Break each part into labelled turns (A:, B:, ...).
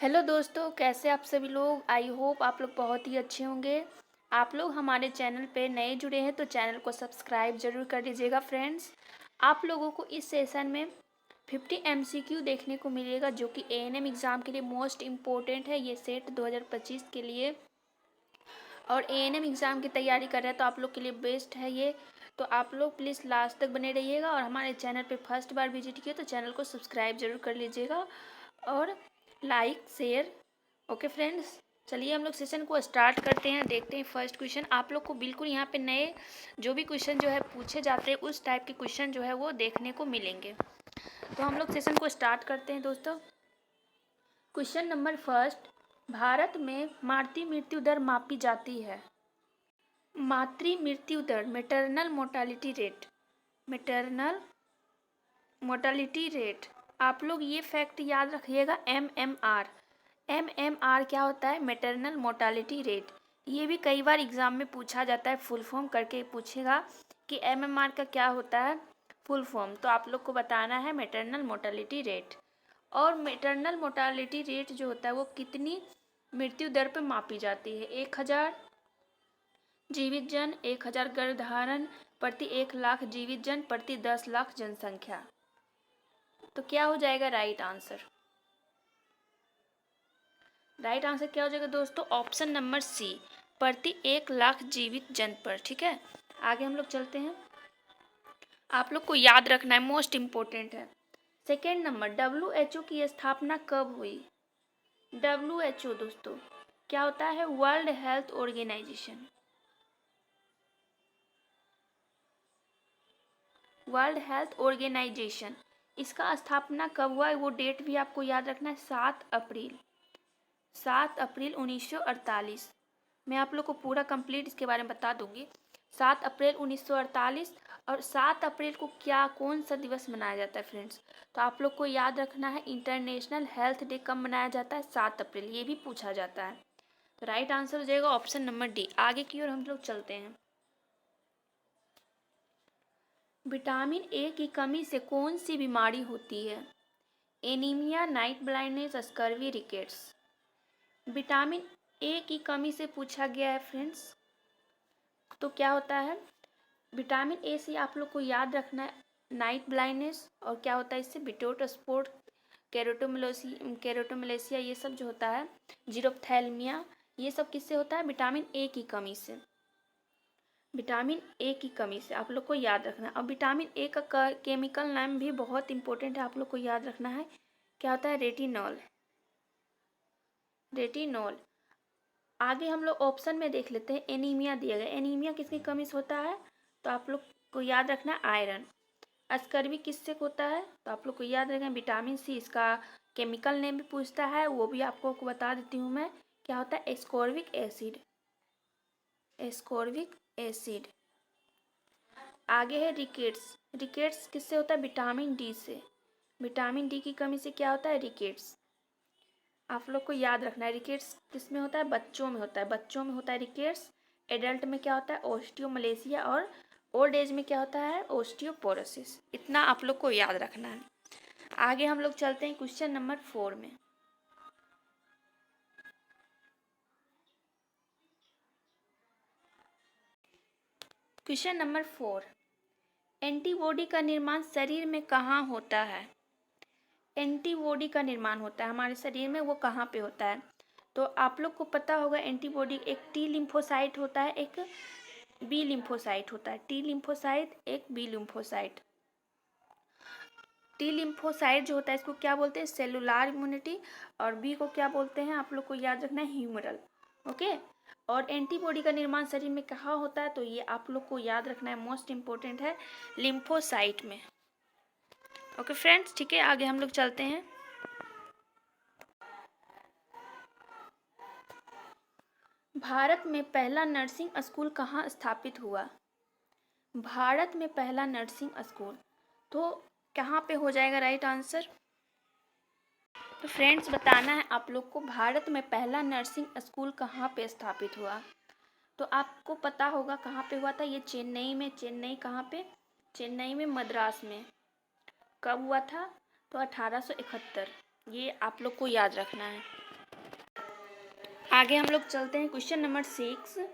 A: Hello दोस्तों, कैसे आप सभी लोग। आई होप आप लोग बहुत ही अच्छे होंगे। आप लोग हमारे चैनल पे नए जुड़े हैं तो चैनल को सब्सक्राइब जरूर कर लीजिएगा फ्रेंड्स। आप लोगों को इस सेशन में 50 MCQ देखने को मिलेगा जो कि ANM एग्ज़ाम के लिए मोस्ट इम्पोर्टेंट है। ये सेट 2025 के लिए और ANM एग्ज़ाम की तैयारी कर रहे हैं तो आप लोग के लिए बेस्ट है ये। तो आप लोग प्लीज़ लास्ट तक बने रहिएगा और हमारे चैनल पे फर्स्ट बार विजिट किए तो चैनल को सब्सक्राइब जरूर कर लीजिएगा और लाइक शेयर। ओके फ्रेंड्स, चलिए हम लोग सेशन को स्टार्ट करते हैं। देखते हैं फर्स्ट क्वेश्चन। आप लोग को बिल्कुल यहाँ पे नए जो भी क्वेश्चन जो है पूछे जाते हैं उस टाइप के क्वेश्चन जो है वो देखने को मिलेंगे। तो हम लोग सेशन को स्टार्ट करते हैं दोस्तों। क्वेश्चन नंबर फर्स्ट, भारत में मातृ मृत्यु दर मापी जाती है। मातृ मृत्यु दर, maternal mortality rate, maternal mortality rate. आप लोग ये फैक्ट याद रखिएगा, MMR। MMR क्या होता है? Maternal mortality rate. ये भी कई बार एग्जाम में पूछा जाता है, फुल फॉर्म करके पूछेगा कि MMR का क्या होता है फुल फॉर्म। तो आप लोग को बताना है मैटरनल मोर्टालिटी रेट। और मैटरनल मोर्टालिटी रेट जो होता है वो कितनी मृत्यु दर पर मापी जाती है? 1000 जीवित जन, 1000 गर्भधारण प्रति 1 लाख जीवित जन प्रति 10 लाख जनसंख्या। तो क्या हो जाएगा राइट आंसर? राइट आंसर क्या हो जाएगा दोस्तों? ऑप्शन नंबर सी, प्रति 1 लाख जीवित जन पर। ठीक है, आगे हम लोग चलते हैं। आप लोग को याद रखना है, मोस्ट इम्पोर्टेंट है। सेकेंड नंबर, WHO की स्थापना कब हुई? WHO दोस्तों क्या होता है? World health organisation. World health organisation, इसका स्थापना कब हुआ है वो डेट भी आपको याद रखना है, 7 अप्रैल। 7 अप्रैल 1948। मैं आप लोग को पूरा कंप्लीट इसके बारे में बता दूंगी। 7 अप्रैल 1948। और 7 अप्रैल को क्या कौन सा दिवस मनाया जाता है फ्रेंड्स? तो आप लोग को याद रखना है, इंटरनेशनल हेल्थ डे कब मनाया जाता है? 7 अप्रैल। ये भी पूछा जाता है। तो राइट आंसर हो जाएगा ऑप्शन नंबर डी। आगे की ओर हम लोग चलते हैं। विटामिन ए की कमी से कौन सी बीमारी होती है? Anaemia, night blindness, scurvy, rickets. Vitamin A की कमी से पूछा गया है फ्रेंड्स। तो क्या होता है? विटामिन ए से आप लोग को याद रखना है नाइट ब्लाइंडनेस, और क्या होता है इससे? बिटोट स्पोर्ट, केरोटोमलेसिया, ये सब जो होता है, जीरोप्थैल्मिया, ये सब किससे होता है? विटामिन ए की कमी से। विटामिन ए की कमी से आप लोग को याद रखना है। और विटामिन ए का केमिकल नाम भी बहुत इंपॉर्टेंट है, आप लोग को याद रखना है। क्या होता है? रेटिनॉल। रेटिनॉल। आगे हम लोग ऑप्शन में देख लेते हैं। एनीमिया दिया गया, एनीमिया किसकी कमी से होता है? तो आप लोग को याद रखना है आयरन। स्कर्वी किससे होता है? तो आप लोग को याद रखना है विटामिन सी। इसका केमिकल नेम भी पूछता है, वो भी आपको बता देती हूँ मैं। क्या होता है? Ascorbic acid. Ascorbic acid. आगे है रिकेट्स। रिकेट्स किससे होता है? विटामिन डी से। विटामिन डी की कमी से क्या होता है? रिकेट्स। आप लोग को याद रखना है रिकेट्स किस में होता है? बच्चों में होता है। बच्चों में होता है रिकेट्स। एडल्ट में क्या होता है? ओस्टियोमलेसिया। और ओल्ड एज में क्या होता है? ओस्टियोपोरोसिस। इतना आप लोग को याद रखना है। आगे हम लोग चलते हैं क्वेश्चन नंबर 4 में। क्वेश्चन नंबर 4, एंटीबॉडी का निर्माण शरीर में कहाँ होता है? एंटीबॉडी का निर्माण होता है हमारे शरीर में, वो कहाँ पे होता है? तो आप लोग को पता होगा एंटीबॉडी, एक टी लिम्फोसाइट होता है, एक बी लिम्फोसाइट होता है। टी लिम्फोसाइट, एक बी लिम्फोसाइट। टी लिम्फोसाइट जो होता है इसको क्या बोलते हैं? Cellular immunity. और बी को क्या बोलते हैं? आप लोग को याद रखना है ह्यूमरल। ओके। और एंटीबॉडी का निर्माण शरीर में कहाँ होता है? तो ये आप लोग को याद रखना है, मोस्ट इंपॉर्टेंट है, लिम्फोसाइट में। ओके फ्रेंड्स, ठीक है, आगे हम लोग चलते हैं। भारत में पहला नर्सिंग स्कूल कहाँ स्थापित हुआ? भारत में पहला नर्सिंग स्कूल तो कहाँ पे हो जाएगा राइट आंसर? तो फ्रेंड्स बताना है आप लोग को, भारत में पहला नर्सिंग स्कूल कहाँ पे स्थापित हुआ? तो आपको पता होगा कहाँ पे हुआ था, ये चेन्नई में। चेन्नई कहाँ पे? चेन्नई में, मद्रास में। कब हुआ था? तो 1871। ये आप लोग को याद रखना है। आगे हम लोग चलते हैं क्वेश्चन नंबर 6।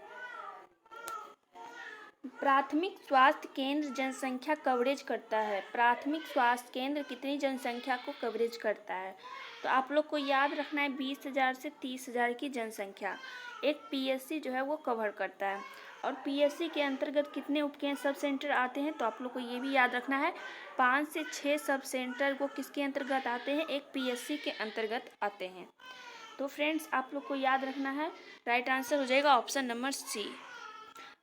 A: प्राथमिक स्वास्थ्य केंद्र जनसंख्या कवरेज करता है। प्राथमिक स्वास्थ्य केंद्र कितनी जनसंख्या को कवरेज करता है? तो आप लोग को याद रखना है 20,000 से 30,000 की जनसंख्या एक पीएससी जो है वो कवर करता है। और पीएससी के अंतर्गत कितने उपकेंद्र सब सेंटर आते हैं? तो आप लोग को ये भी याद रखना है 5 से 6 सब सेंटर वो किसके अंतर्गत आते हैं? एक पीएससी के अंतर्गत आते हैं। तो फ्रेंड्स आप लोग को याद रखना है, राइट आंसर हो जाएगा ऑप्शन नंबर सी।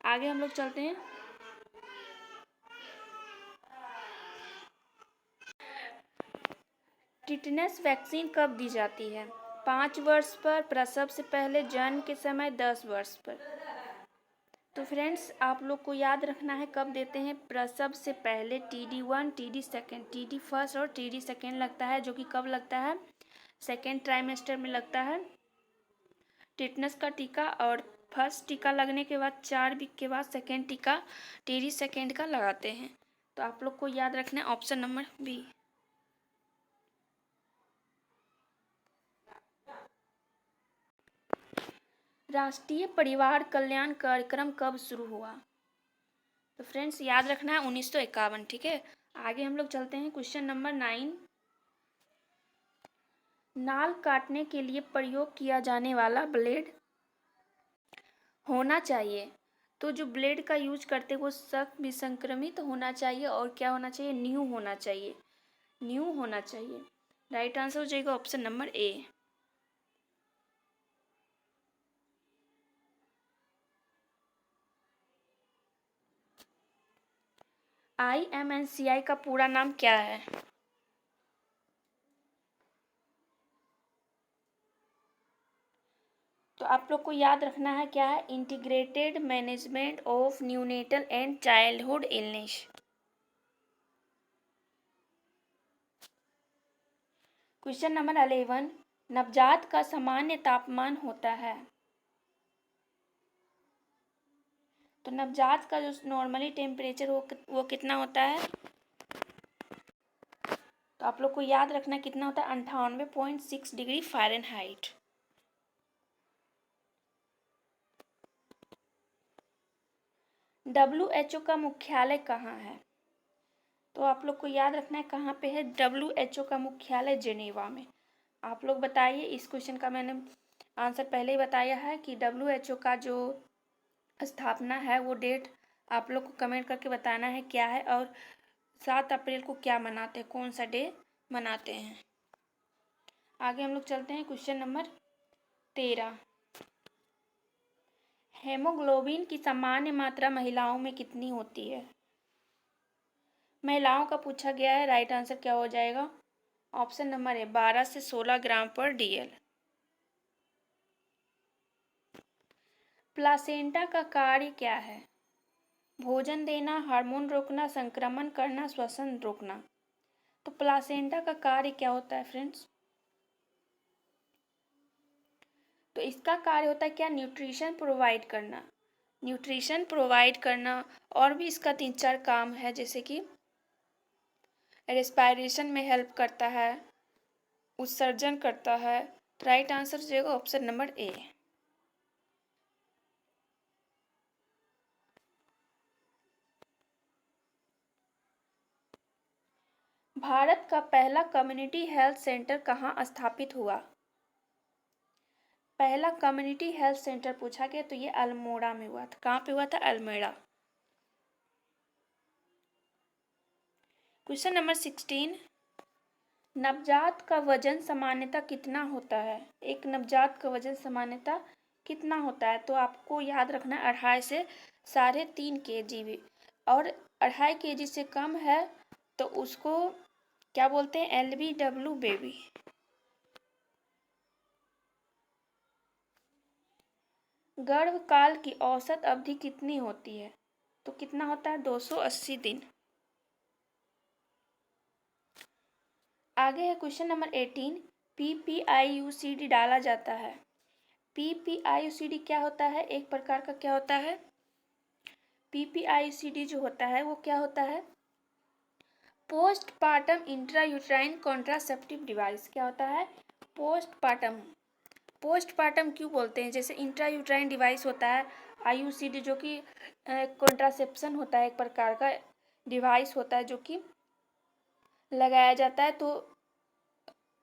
A: आगे हम लोग चलते हैं। टिटनेस वैक्सीन कब दी जाती है? 5 वर्ष पर, प्रसव से पहले, जन्म के समय, 10 वर्ष पर। तो फ्रेंड्स आप लोग को याद रखना है कब देते हैं? प्रसव से पहले TD1, TD second, TD first और TD सेकेंड लगता है, जो कि कब लगता है? सेकेंड ट्राइमेस्टर में लगता है टिटनेस का टीका। और फर्स्ट टीका लगने के बाद 4 वीक के बाद सेकेंड टीका TD सेकेंड का लगाते हैं। तो आप लोग को याद रखना है ऑप्शन नंबर बी। राष्ट्रीय परिवार कल्याण कार्यक्रम कब शुरू हुआ? तो फ्रेंड्स याद रखना है 1951। ठीक है, आगे हम लोग चलते हैं क्वेश्चन नंबर 9। नाल काटने के लिए प्रयोग किया जाने वाला ब्लेड होना चाहिए। तो जो ब्लेड का यूज करते हैं वो सख्त विसंक्रमित होना चाहिए और क्या होना चाहिए? न्यू होना चाहिए। न्यू होना चाहिए। राइट आंसर हो जाएगा ऑप्शन नंबर ए। IMNCI का पूरा नाम क्या है? तो आप लोग को याद रखना है क्या है? Integrated management of neonatal and childhood illness. Question number 11। नवजात का सामान्य तापमान होता है। तो नवजात का जो नॉर्मली टेम्परेचर वो कितना होता है? तो आप लोग को याद रखना कितना होता है? 98.6 डिग्री फ़ारेनहाइट। WHO का मुख्यालय कहाँ है? तो आप लोग को याद रखना है कहाँ पे है? WHO का मुख्यालय जेनेवा में। आप लोग बताइए, इस क्वेश्चन का मैंने आंसर पहले ही बताया है कि WHO का जो स्थापना है वो डेट आप लोग को कमेंट करके बताना है क्या है, और 7 अप्रैल को क्या मनाते हैं, कौन सा डे मनाते हैं। आगे हम लोग चलते हैं क्वेश्चन नंबर 13। हेमोग्लोबिन की सामान्य मात्रा महिलाओं में कितनी होती है? महिलाओं का पूछा गया है, राइट आंसर क्या हो जाएगा? ऑप्शन नंबर ए 12 से 16 ग्राम पर DL। प्लासेंटा का कार्य क्या है? भोजन देना, हार्मोन रोकना, संक्रमण करना, श्वसन रोकना। तो प्लासेंटा का कार्य क्या होता है फ्रेंड्स? तो इसका कार्य होता है क्या? न्यूट्रिशन प्रोवाइड करना। न्यूट्रिशन प्रोवाइड करना, और भी इसका 3-4 काम है, जैसे कि रेस्पायरेशन में हेल्प करता है, उत्सर्जन करता है। राइट आंसर हो जाएगा ऑप्शन नंबर ए। भारत का पहला कम्युनिटी हेल्थ सेंटर कहाँ स्थापित हुआ? पहला कम्युनिटी हेल्थ सेंटर पूछा गया तो ये अल्मोड़ा में हुआ था। कहाँ पे हुआ था? अल्मोड़ा। Question number 16। नवजात का वजन सामान्यतः कितना होता है? एक नवजात का वजन सामान्यतः कितना होता है? तो आपको याद रखना 2.5 से 3.5 kg, और 2.5 kg से कम है तो उसको क्या बोलते हैं? LBW baby. गर्भकाल की औसत अवधि कितनी होती है? तो कितना होता है? 280 दिन। आगे है क्वेश्चन नंबर 18। PPIUCD डाला जाता है। PPIUCD क्या होता है? एक प्रकार का क्या होता है? PPIUCD जो होता है वो क्या होता है? Postpartum intrauterine contraceptive device. क्या होता है? पोस्टपार्टम पोस्टपार्टम क्यों बोलते हैं? जैसे इंट्रायूट्राइन डिवाइस होता है IUCD, जो कि कॉन्ट्रासेप्शन होता है, एक प्रकार का डिवाइस होता है जो कि लगाया जाता है। तो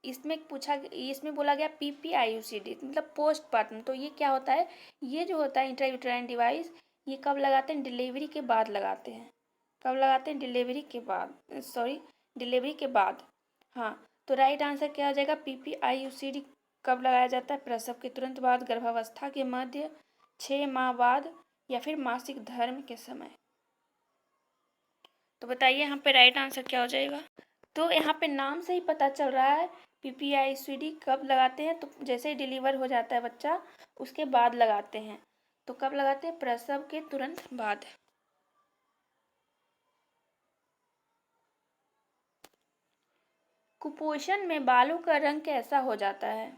A: इसमें बोला गया PPIUCD मतलब पोस्टपार्टम। तो ये क्या होता है? ये जो होता है इंट्रायूट्राइन डिवाइस, ये कब लगाते हैं? डिलीवरी के बाद लगाते हैं। कब लगाते हैं? डिलीवरी के बाद, डिलीवरी के बाद। हाँ, तो राइट आंसर क्या हो जाएगा? PPIUCD कब लगाया जाता है? प्रसव के तुरंत बाद, गर्भावस्था के मध्य, 6 माह बाद, या फिर मासिक धर्म के समय। तो बताइए यहाँ पे राइट आंसर क्या हो जाएगा? तो यहाँ पे नाम से ही पता चल रहा है PPIUCD कब लगाते हैं। तो जैसे ही डिलीवर हो जाता है बच्चा, उसके बाद लगाते हैं। तो कब लगाते हैं? प्रसव के तुरंत बाद। कुपोषण में बालों का रंग कैसा हो जाता है?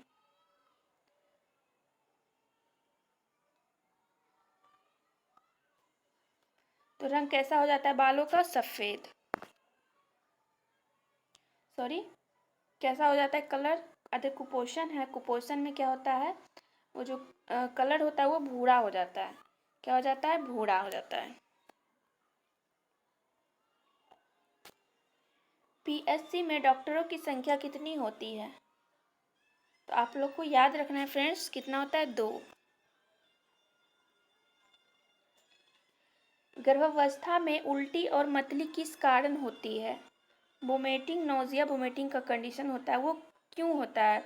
A: तो रंग कैसा हो जाता है बालों का? सफेद। कैसा हो जाता है? कलर। अगर कुपोषण है, कुपोषण में क्या होता है? वो जो कलर होता है वो भूरा हो जाता है। क्या हो जाता है? भूरा हो जाता है। PSC में डॉक्टरों की संख्या कितनी होती है? तो आप लोग को याद रखना है फ्रेंड्स, कितना होता है? 2। गर्भावस्था में उल्टी और मतली किस कारण होती है? वोमिटिंग, नोजिया, वोमिटिंग का कंडीशन होता है, वो क्यों होता है?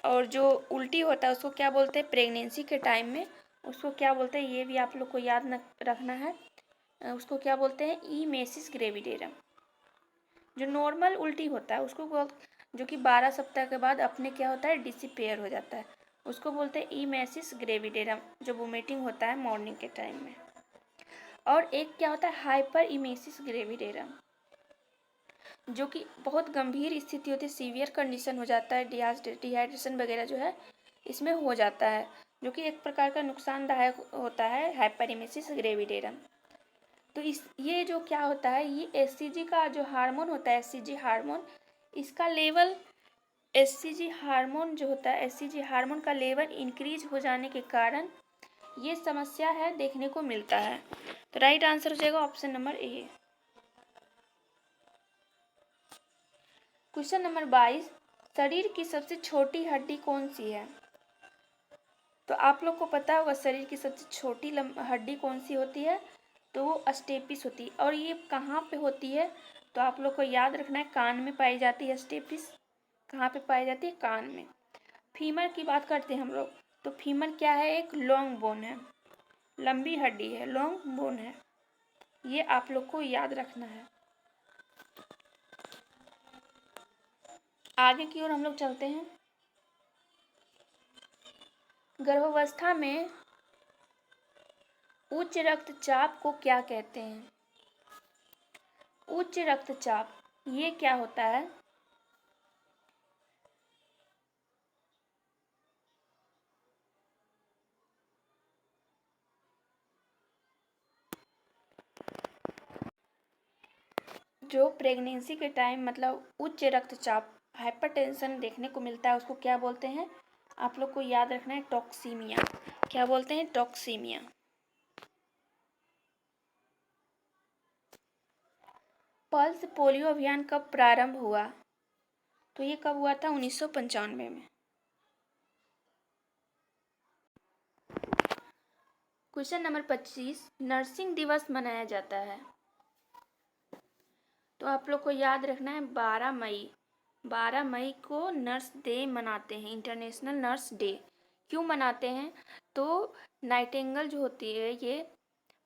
A: और जो उल्टी होता है उसको क्या बोलते हैं? प्रेगनेंसी के टाइम में उसको क्या बोलते हैं? ये भी आप लोग को याद रखना है। उसको क्या बोलते हैं? ईमेसिस ग्रेविडेरम। जो नॉर्मल उल्टी होता है उसको जो कि 12 सप्ताह के बाद अपने क्या होता है? डिसिपेयर हो जाता है, उसको बोलते हैं ईमेसिस ग्रेविडेरम, जो वोमिटिंग होता है मॉर्निंग के टाइम में। और एक क्या होता है? हाइपर इमेसिस ग्रेविडेरम, जो कि बहुत गंभीर स्थिति होती है, सीवियर कंडीशन हो जाता है, डिहाइड्रेशन वगैरह जो है इसमें हो जाता है, जो कि एक प्रकार का नुकसानदायक होता है, हाइपरिमेसिस ग्रेविडेरम। तो ये जो क्या होता है? ये एससीजी का जो हार्मोन होता है, एससीजी हार्मोन, इसका लेवल, एससीजी हार्मोन जो होता है, एससीजी हार्मोन का लेवल इंक्रीज हो जाने के कारण ये समस्या है देखने को मिलता है। तो राइट आंसर हो जाएगा option number A. Question number 22, शरीर की सबसे छोटी हड्डी कौन सी है? तो आप लोग को पता होगा शरीर की सबसे छोटी हड्डी कौन सी होती है? तो वो अस्टेपिस होती है। और ये कहाँ पे होती है? तो आप लोग को याद रखना है, कान में पाई जाती है अस्टेपिस। कहाँ पे पाई जाती है? कान में। फीमर की बात करते हैं हम लोग, तो फीमर क्या है? एक लॉन्ग बोन है, लंबी हड्डी है, लॉन्ग बोन है। ये आप लोग को याद रखना है। आगे की ओर हम लोग चलते हैं। गर्भावस्था में उच्च रक्तचाप को क्या कहते हैं? उच्च रक्तचाप ये क्या होता है? जो प्रेगनेंसी के टाइम मतलब उच्च रक्तचाप, हाइपरटेंशन देखने को मिलता है, उसको क्या बोलते हैं? आप लोग को याद रखना है, टॉक्सीमिया। क्या बोलते हैं? टॉक्सीमिया। पल्स पोलियो अभियान कब प्रारंभ हुआ? तो ये कब हुआ था? 1995 में। क्वेश्चन नंबर 25, नर्सिंग दिवस मनाया जाता है। तो आप लोग को याद रखना है 12 मई को नर्स डे मनाते हैं, इंटरनेशनल नर्स डे। क्यों मनाते हैं? तो नाइटिंगेल जो होती है, ये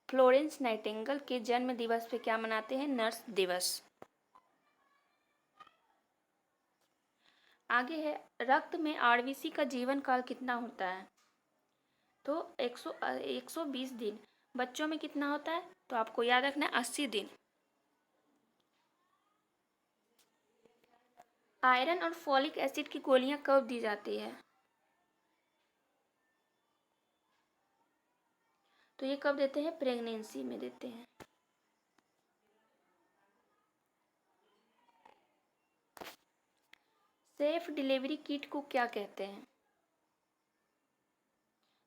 A: फ्लोरेंस नाइटिंगेल के जन्म दिवस पे क्या मनाते हैं? नर्स दिवस। आगे है, रक्त में आरबीसी का जीवन काल कितना होता है? तो 120 दिन। बच्चों में कितना होता है? तो आपको याद रखना है 80 दिन। आयरन और फॉलिक एसिड की गोलियां कब दी जाती है? तो ये कब देते हैं? प्रेगनेंसी में देते हैं। सेफ डिलीवरी किट को क्या कहते हैं?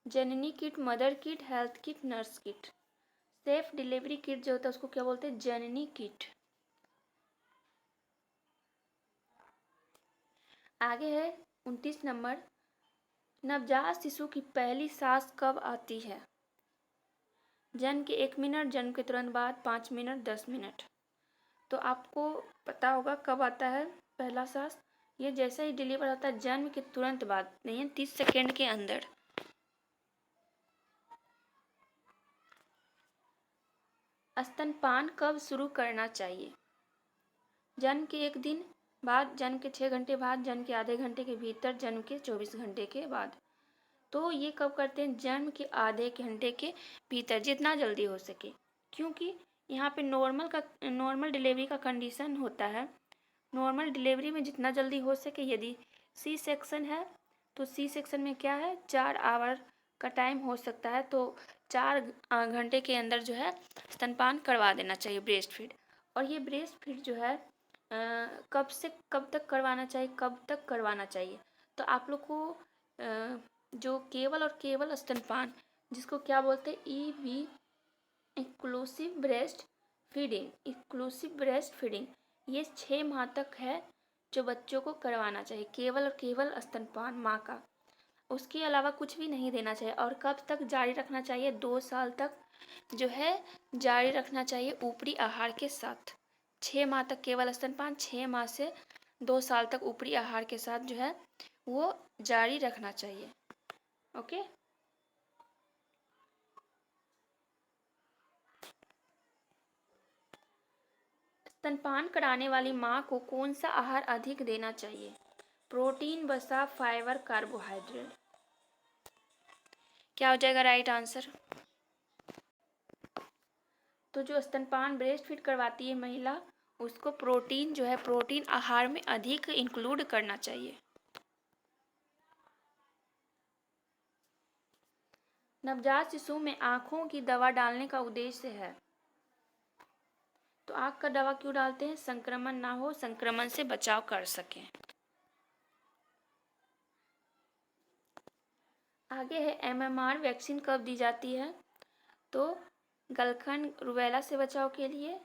A: Janani kit, mother kit, health kit, nurse kit. Safe delivery kit जो होता है उसको क्या बोलते हैं? जननी किट। आगे है 29 नंबर, नवजात शिशु की पहली सांस कब आती है? जन्म के 1 मिनट, जन्म के तुरंत बाद, 5 मिनट, 10 मिनट। तो आपको पता होगा कब आता है पहला सांस। ये जैसे ही डिलीवर होता है जन्म के तुरंत बाद, नहीं है 30 सेकेंड के अंदर। स्तनपान कब शुरू करना चाहिए? जन्म के 1 दिन बाद, जन्म के 6 घंटे बाद, जन्म के आधे घंटे के भीतर, जन्म के 24 घंटे के बाद। तो ये कब करते हैं? जन्म के आधे घंटे के भीतर, जितना जल्दी हो सके, क्योंकि यहाँ पे नॉर्मल डिलीवरी का कंडीशन होता है। नॉर्मल डिलीवरी में जितना जल्दी हो सके, यदि सी सेक्शन है तो सी सेक्शन में क्या है, 4 आवर का टाइम हो सकता है, तो 4 घंटे के अंदर जो है स्तनपान करवा देना चाहिए, ब्रेस्ट फीड। और ये ब्रेस्ट फीड जो है कब से कब तक करवाना चाहिए, कब तक करवाना चाहिए? तो आप लोग को जो केवल और केवल स्तनपान, जिसको क्या बोलते हैं, EB इंक्लूसिव ब्रेस्ट फीडिंग, ये 6 माह तक है जो बच्चों को करवाना चाहिए, केवल और केवल स्तनपान माँ का। उसके अलावा कुछ भी नहीं देना चाहिए। और कब तक जारी रखना चाहिए? 2 साल तक जो है जारी रखना चाहिए ऊपरी आहार के साथ। 6 माह तक केवल स्तनपान, 6 माह से 2 साल तक ऊपरी आहार के साथ जो है वो जारी रखना चाहिए। ओके। स्तनपान कराने वाली माँ को कौन सा आहार अधिक देना चाहिए? प्रोटीन, वसा, फाइबर, कार्बोहाइड्रेट। क्या हो जाएगा राइट आंसर? तो जो स्तनपान ब्रेस्ट फीड करवाती है महिला, उसको प्रोटीन जो है, प्रोटीन आहार में अधिक इंक्लूड करना चाहिए। नवजात शिशु में आँखों की दवा डालने का उद्देश्य है। तो आँख का दवा क्यों डालते हैं? संक्रमण ना हो, संक्रमण से बचाव कर सकें। आगे है MMR वैक्सीन कब दी जाती है? तो गलखंड, रूबेला से बचाव के लिए,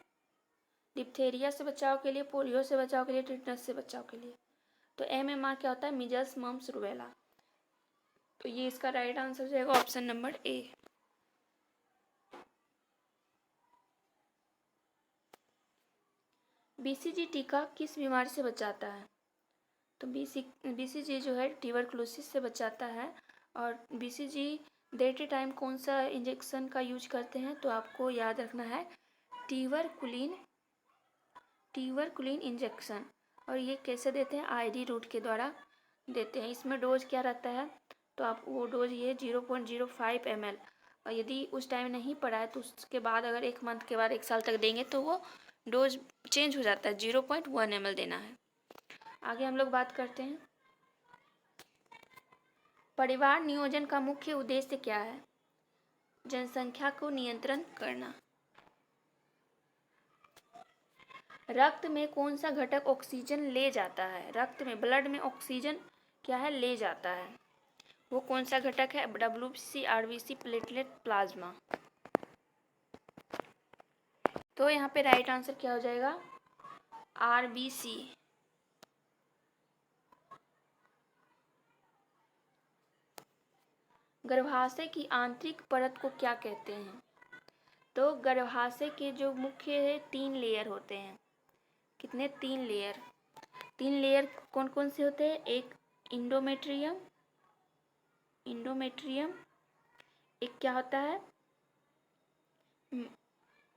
A: डिप्थेरिया से बचाव के लिए, पोलियो से बचाव के लिए, टिटनस से बचाव के लिए। तो MMR क्या होता है? Measles, mumps, rubella. तो ये इसका राइट आंसर हो जाएगा ऑप्शन नंबर A। BCG टीका किस बीमारी से बचाता है? तो BCG जो है ट्यूबरकुलोसिस से बचाता है। और BCG देते टाइम कौन सा इंजेक्शन का यूज करते हैं? तो आपको याद रखना है ट्यूबरकुलिन इंजेक्शन। और ये कैसे देते हैं? IV रूट के द्वारा देते हैं। इसमें डोज क्या रहता है? तो आप वो डोज ये 0.05 ml, और यदि उस टाइम नहीं पड़ा है तो उसके बाद अगर 1 मंथ के बाद 1 साल तक देंगे तो वो डोज चेंज हो जाता है, 0.1 ml देना है। आगे हम लोग बात करते हैं, परिवार नियोजन का मुख्य उद्देश्य क्या है? जनसंख्या को नियंत्रण करना। रक्त में कौन सा घटक ऑक्सीजन ले जाता है? रक्त में, ब्लड में ऑक्सीजन क्या है? ले जाता है। वो कौन सा घटक है? WBC, RBC, platelet, plasma. तो यहाँ पे राइट आंसर क्या हो जाएगा? RBC। गर्भाशय की आंतरिक परत को क्या कहते हैं? तो गर्भाशय के जो मुख्य है 3 लेयर होते हैं। कितने? 3 लेयर। 3 लेयर कौन कौन से होते हैं? एक इंडोमेट्रियम, एक क्या होता है?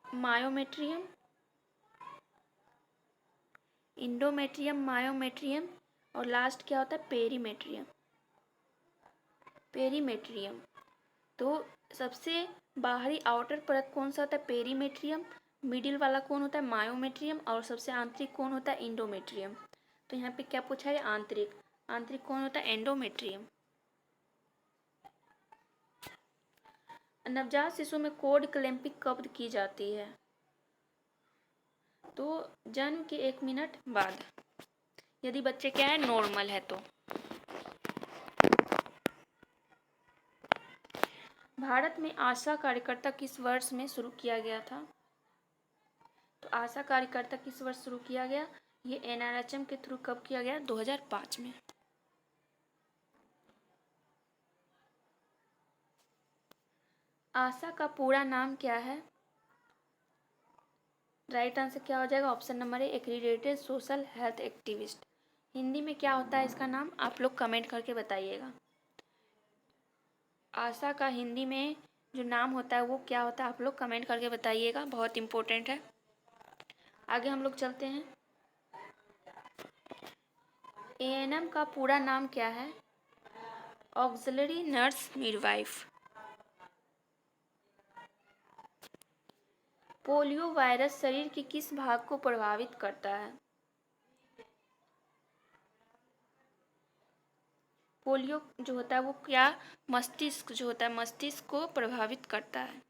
A: मायोमेट्रियम, इंडोमेट्रियम, मायोमेट्रियम, और लास्ट क्या होता है? पेरीमेट्रियम। तो सबसे बाहरी आउटर परत कौन सा होता है? पेरीमेट्रियम। मिडिल वाला कौन होता है? मायोमेट्रियम। और सबसे आंतरिक कौन होता है? इंडोमेट्रियम। तो यहाँ पे क्या पूछा है? आंतरिक कौन होता है? एंडोमेट्रियम। नवजात शिशु में कोड क्लैंपिंग कब की जाती है? तो जन्म के 1 मिनट बाद, यदि बच्चे क्या है? नॉर्मल है तो। भारत में आशा कार्यकर्ता किस वर्ष में शुरू किया गया था? तो आशा कार्यकर्ता किस वर्ष शुरू किया गया? ये NRHM के थ्रू कब किया गया? 2005 में। आशा का पूरा नाम क्या है? राइट आंसर क्या हो जाएगा? Option number A, accredited social health activist. Hindi में क्या होता है इसका नाम? आप लोग कमेंट करके बताइएगा। आशा का हिंदी में जो नाम होता है वो क्या होता है? आप लोग कमेंट करके बताइएगा, बहुत इम्पोर्टेंट है। आगे हम लोग चलते हैं। ANM का पूरा नाम क्या है? Auxiliary nurse midwife. Polio virus शरीर के किस भाग को प्रभावित करता है? पोलियो जो होता है वो क्या, मस्तिष्क जो होता है मस्तिष्क को प्रभावित करता है।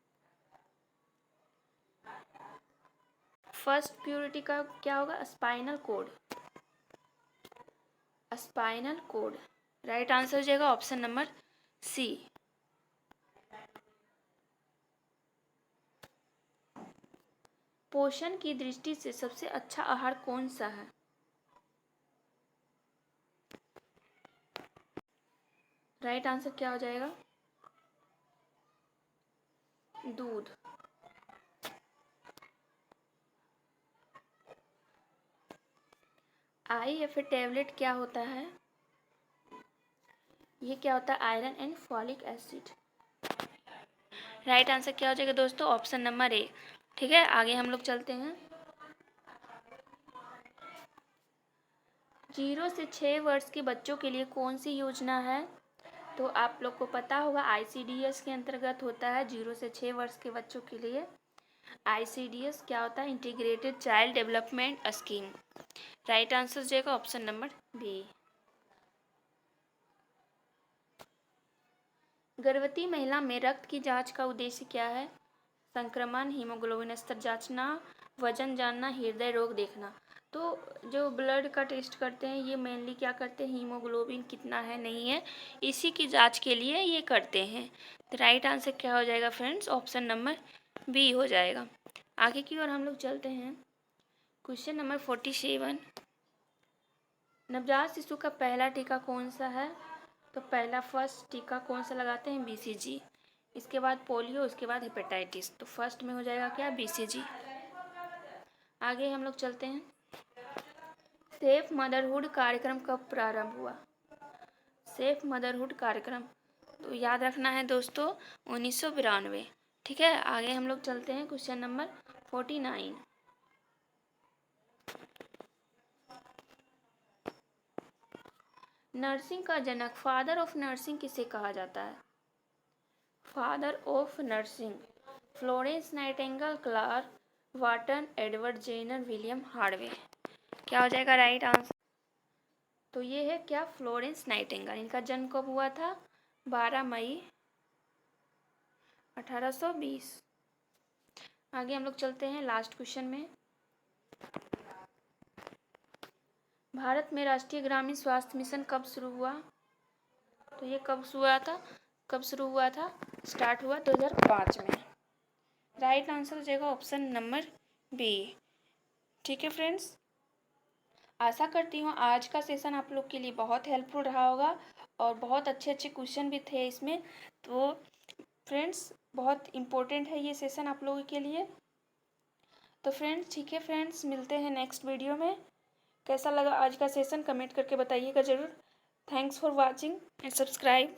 A: फर्स्ट प्योरिटी का क्या होगा? Spinal cord. Spinal cord. Right answer हो जाएगा ऑप्शन नंबर सी। पोषण की दृष्टि से सबसे अच्छा आहार कौन सा है? राइट आंसर क्या हो जाएगा? दूध। IFA टैबलेट क्या होता है? ये क्या होता है? Iron and folic acid. Right answer क्या हो जाएगा दोस्तों? Option number A. ठीक है, आगे हम लोग चलते हैं। 0 से 6 वर्ष के बच्चों के लिए कौन सी योजना है? तो आप लोग को पता होगा ICDS के अंतर्गत होता है 0 से 6 वर्ष के बच्चों के लिए। ICDS क्या होता है? Integrated child development scheme. Right answer हो जाएगा ऑप्शन नंबर बी। गर्भवती महिला में रक्त की जांच का उद्देश्य क्या है? संक्रमण, हीमोग्लोबिन स्तर जांचना, वजन जानना, हृदय रोग देखना। तो जो ब्लड का टेस्ट करते हैं ये मेनली क्या करते हैं? हीमोग्लोबिन कितना है नहीं है, इसी की जांच के लिए ये करते हैं। तो राइट आंसर क्या हो जाएगा फ्रेंड्स? ऑप्शन नंबर बी हो जाएगा। आगे की ओर हम लोग चलते हैं। Question number 47। नवजात शिशु का पहला टीका कौन सा है? तो पहला फर्स्ट टीका कौन सा लगाते हैं? BCG। इसके बाद पोलियो, उसके बाद हेपेटाइटिस। तो फर्स्ट में हो जाएगा क्या? BCG। आगे हम लोग चलते हैं। सेफ मदरहुड कार्यक्रम कब प्रारंभ हुआ? सेफ मदरहुड कार्यक्रम तो याद रखना है दोस्तों 1992। ठीक है, आगे हम लोग चलते हैं। Question number 49। नर्सिंग का जनक, फादर ऑफ नर्सिंग किसे कहा जाता है? Father of nursing, Florence Nightingale, Clara Barton, Edward Jenner, William Harvey. क्या हो जाएगा राइट आंसर? तो ये है क्या? Florence Nightingale. इनका जन्म कब हुआ था? 12 मई 1820। आगे हम लोग चलते हैं लास्ट क्वेश्चन में। भारत में राष्ट्रीय ग्रामीण स्वास्थ्य मिशन कब शुरू हुआ? तो ये कब शुरू हुआ था? स्टार्ट हुआ 2005 में। राइट आंसर हो जाएगा ऑप्शन नंबर बी। ठीक है फ्रेंड्स, आशा करती हूँ आज का सेशन आप लोग के लिए बहुत हेल्पफुल रहा होगा और बहुत अच्छे अच्छे क्वेश्चन भी थे इसमें। तो फ्रेंड्स बहुत इम्पोर्टेंट है ये सेशन आप लोगों के लिए। तो फ्रेंड्स ठीक है फ्रेंड्स, मिलते हैं नेक्स्ट वीडियो में। कैसा लगा आज का सेशन कमेंट करके बताइएगा ज़रूर। Thanks for watching and subscribe.